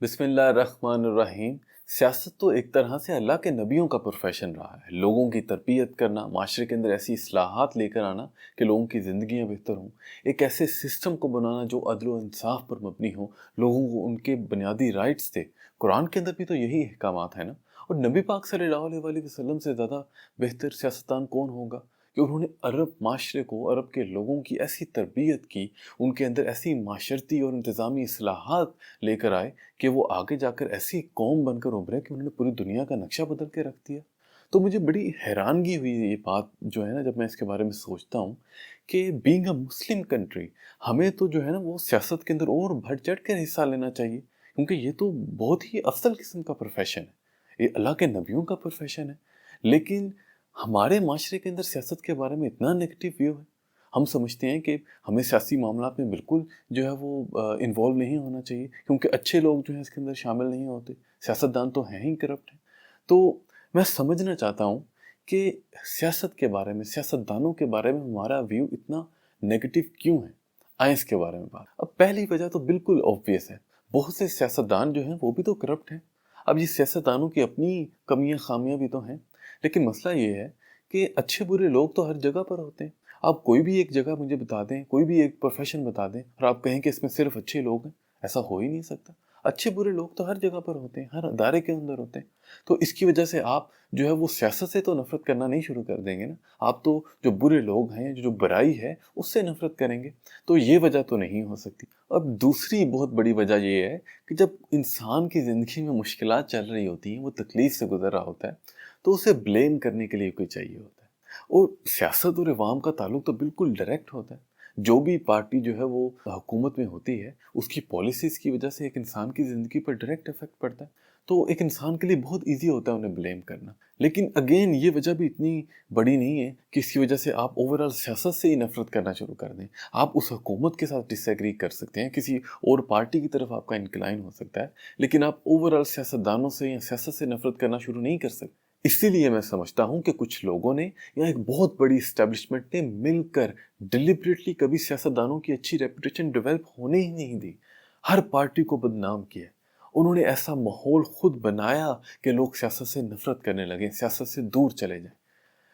बिस्मिल्लाहिर्रहमानिर्रहीम। सियासत तो एक तरह से अल्लाह के नबियों का प्रोफेशन रहा है। लोगों की तरबियत करना, माशरे के अंदर ऐसी इस्लाहात लेकर आना कि लोगों की ज़िंदगियाँ बेहतर हों, एक ऐसे सिस्टम को बनाना जो अदल व इंसाफ पर मबनी हो, लोगों को उनके बुनियादी राइट्स दे। कुरान के अंदर भी तो यही अहकामात है ना। और नबी पाक सल्लल्लाहु अलैहि वसल्लम से ज़्यादा बेहतर सियासतदान कौन होगा कि उन्होंने अरब माशरे को, अरब के लोगों की ऐसी तरबियत की, उनके अंदर ऐसी माशरती और इंतज़ामी इस्लाहात लेकर आए कि वो आगे जाकर ऐसी कौम बनकर उभरे कि उन्होंने पूरी दुनिया का नक्शा बदल के रख दिया। तो मुझे बड़ी हैरानगी हुई ये बात जो है ना, जब मैं इसके बारे में सोचता हूँ कि बीइंग अ मुस्लिम कंट्री हमें तो जो है ना वो सियासत के अंदर और बढ़ चढ़ कर हिस्सा लेना चाहिए, क्योंकि ये तो बहुत ही अफसल किस्म का प्रोफेशन है। ये अल्लाह के नबियों का प्रोफेशन है। लेकिन हमारे माशरे के अंदर सियासत के बारे में इतना नेगेटिव व्यू है। हम समझते हैं कि हमें सियासी मामलात में बिल्कुल जो है वो इन्वॉल्व नहीं होना चाहिए, क्योंकि अच्छे लोग जो हैं इसके अंदर शामिल नहीं होते। सियासतदान तो हैं ही करप्ट हैं। तो मैं समझना चाहता हूँ कि सियासत के बारे में, सियासतदानों के बारे में हमारा व्यू इतना नेगेटिव क्यों है? आएँ इसके बारे में बात। अब पहली वजह तो बिल्कुल ऑब्वियस है। बहुत से सियासतदान जो हैं वो भी तो करप्ट हैं। अब ये सियासतदानों की अपनी कमियाँ ख़ामियाँ भी तो हैं। लेकिन मसला ये है कि अच्छे बुरे लोग तो हर जगह पर होते हैं। आप कोई भी एक जगह मुझे बता दें, कोई भी एक प्रोफ़ेशन बता दें और आप कहें कि इसमें सिर्फ़ अच्छे लोग हैं, ऐसा हो ही नहीं सकता। अच्छे बुरे लोग तो हर जगह पर होते हैं, हर अदारे के अंदर होते हैं। तो इसकी वजह से आप जो है वो सियासत से तो नफ़रत करना नहीं शुरू कर देंगे ना। आप तो जो बुरे लोग हैं, जो बुराई है, उससे नफ़रत करेंगे। तो ये वजह तो नहीं हो सकती। अब दूसरी बहुत बड़ी वजह ये है कि जब इंसान की ज़िंदगी में मुश्किलात चल रही होती हैं, वो तकलीफ़ से गुज़र रहा होता है, तो उसे ब्लेम करने के लिए कोई चाहिए होता है। और सियासत और अवाम का ताल्लुक तो बिल्कुल डायरेक्ट होता है। जो भी पार्टी जो है वो हुकूमत में होती है, उसकी पॉलिसीज़ की वजह से एक इंसान की ज़िंदगी पर डायरेक्ट इफ़ेक्ट पड़ता है। तो एक इंसान के लिए बहुत ईज़ी होता है उन्हें ब्लेम करना। लेकिन अगेन ये वजह भी इतनी बड़ी नहीं है कि इसकी वजह से आप ओवरऑल सियासत से ही नफ़रत करना शुरू कर दें। आप उस हुकूमत के साथ डिसएग्री कर सकते हैं, किसी और पार्टी की तरफ आपका इंक्लाइन हो सकता है, लेकिन आप ओवरऑल सियासतदानों से या सियासत से नफ़रत करना शुरू नहीं कर सकते। इसीलिए मैं समझता हूँ कि कुछ लोगों ने या एक बहुत बड़ी एस्टेब्लिशमेंट ने मिलकर डिलिबरेटली कभी सियासतदानों की अच्छी रेपुटेशन डेवलप होने ही नहीं दी। हर पार्टी को बदनाम किया। उन्होंने ऐसा माहौल खुद बनाया कि लोग सियासत से नफरत करने लगे, सियासत से दूर चले जाएं।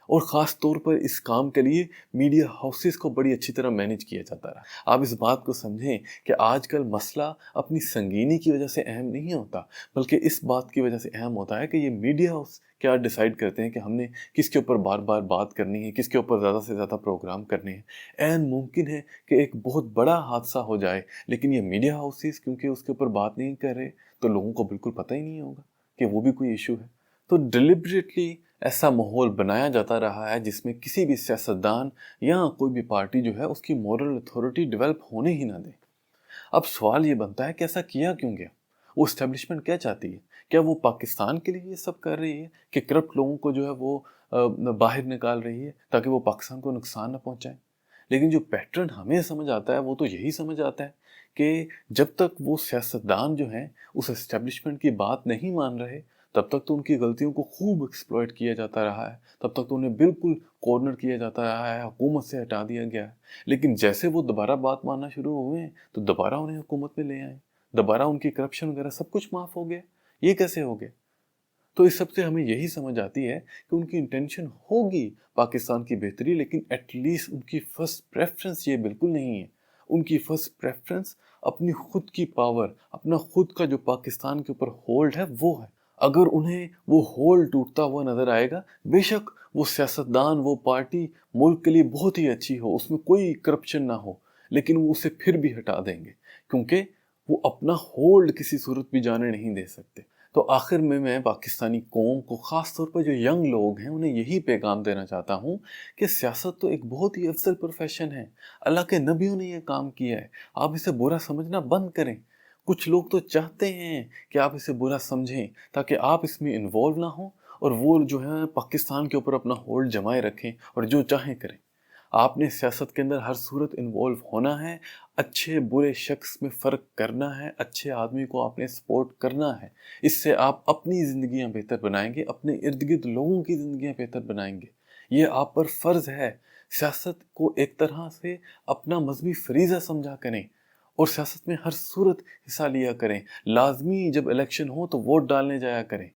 और ख़ास तौर पर इस काम के लिए मीडिया हाउसेस को बड़ी अच्छी तरह मैनेज किया जाता रहा। आप इस बात को समझें कि आजकल मसला अपनी संगीनी की वजह से अहम नहीं होता, बल्कि इस बात की वजह से अहम होता है कि ये मीडिया हाउस क्या डिसाइड करते हैं कि हमने किसके ऊपर बार-बार बात करनी है, किसके ऊपर ज़्यादा से ज़्यादा प्रोग्राम करने हैं। ऐन मुमकिन है कि एक बहुत बड़ा हादसा हो जाए, लेकिन ये मीडिया हाउसेस क्योंकि उसके ऊपर बात नहीं कर रहे, तो लोगों को बिल्कुल पता ही नहीं होगा कि वो भी कोई इश्यू है। तो डिलिबरेटली ऐसा माहौल बनाया जाता रहा है जिसमें किसी भी सियासतदान या कोई भी पार्टी जो है उसकी मॉरल अथॉरिटी डेवलप होने ही ना दे। अब सवाल ये बनता है कि ऐसा किया क्यों गया? वो एस्टेब्लिशमेंट क्या चाहती है? क्या वो पाकिस्तान के लिए ये सब कर रही है कि करप्ट लोगों को जो है वो बाहर निकाल रही है ताकि वो पाकिस्तान को नुकसान ना पहुंचाए? लेकिन जो पैटर्न हमें समझ आता है वो तो यही समझ आता है कि जब तक वो सियासतदान जो हैं उस एस्टेब्लिशमेंट की बात नहीं मान रहे, तब तक तो उनकी गलतियों को खूब एक्सप्लॉइट किया जाता रहा है, तब तक तो उन्हें बिल्कुल कॉर्नर किया जाता रहा है, हुकूमत से हटा दिया गया है। लेकिन जैसे वो दोबारा बात मानना शुरू हुए हैं, तो दोबारा उन्हें हुकूमत में ले आए, दोबारा उनकी करप्शन वगैरह सब कुछ माफ़ हो गया। ये कैसे हो गया? तो इस सब से हमें यही समझ आती है कि उनकी इंटेंशन होगी पाकिस्तान की बेहतरी, लेकिन एटलीस्ट उनकी फर्स्ट प्रेफरेंस ये बिल्कुल नहीं है। उनकी फर्स्ट प्रेफरेंस अपनी खुद की पावर, अपना खुद का जो पाकिस्तान के ऊपर होल्ड है वो है। अगर उन्हें वो होल्ड टूटता हुआ नजर आएगा, बेशक वो सियासतदान, वो पार्टी मुल्क के लिए बहुत ही अच्छी हो, उसमें कोई करप्शन ना हो, लेकिन वो उसे फिर भी हटा देंगे, क्योंकि वो अपना होल्ड किसी सूरत भी जाने नहीं दे सकते। तो आखिर में मैं पाकिस्तानी कौम को, ख़ास तौर पर जो यंग लोग हैं, उन्हें यही पैगाम देना चाहता हूँ कि सियासत तो एक बहुत ही अफजल प्रोफेशन है। अल्लाह के नबियों ने ये काम किया है। आप इसे बुरा समझना बंद करें। कुछ लोग तो चाहते हैं कि आप इसे बुरा समझें ताकि आप इसमें इन्वॉल्व ना हो और वो जो है पाकिस्तान के ऊपर अपना होल्ड जमाए रखें और जो चाहें करें। आपने सियासत के अंदर हर सूरत इन्वॉल्व होना है, अच्छे बुरे शख्स में फ़र्क करना है, अच्छे आदमी को आपने सपोर्ट करना है। इससे आप अपनी ज़िंदगियाँ बेहतर बनाएँगे, अपने इर्द-गिर्द लोगों की ज़िंदगियाँ बेहतर बनाएँगे। ये आप पर फ़र्ज़ है। सियासत को एक तरह से अपना मज़हबी फ़रीज़ा समझा करें اور سیاست میں ہر صورت حصہ لیا کریں، لازمی جب الیکشن ہو تو ووٹ ڈالنے جایا کریں۔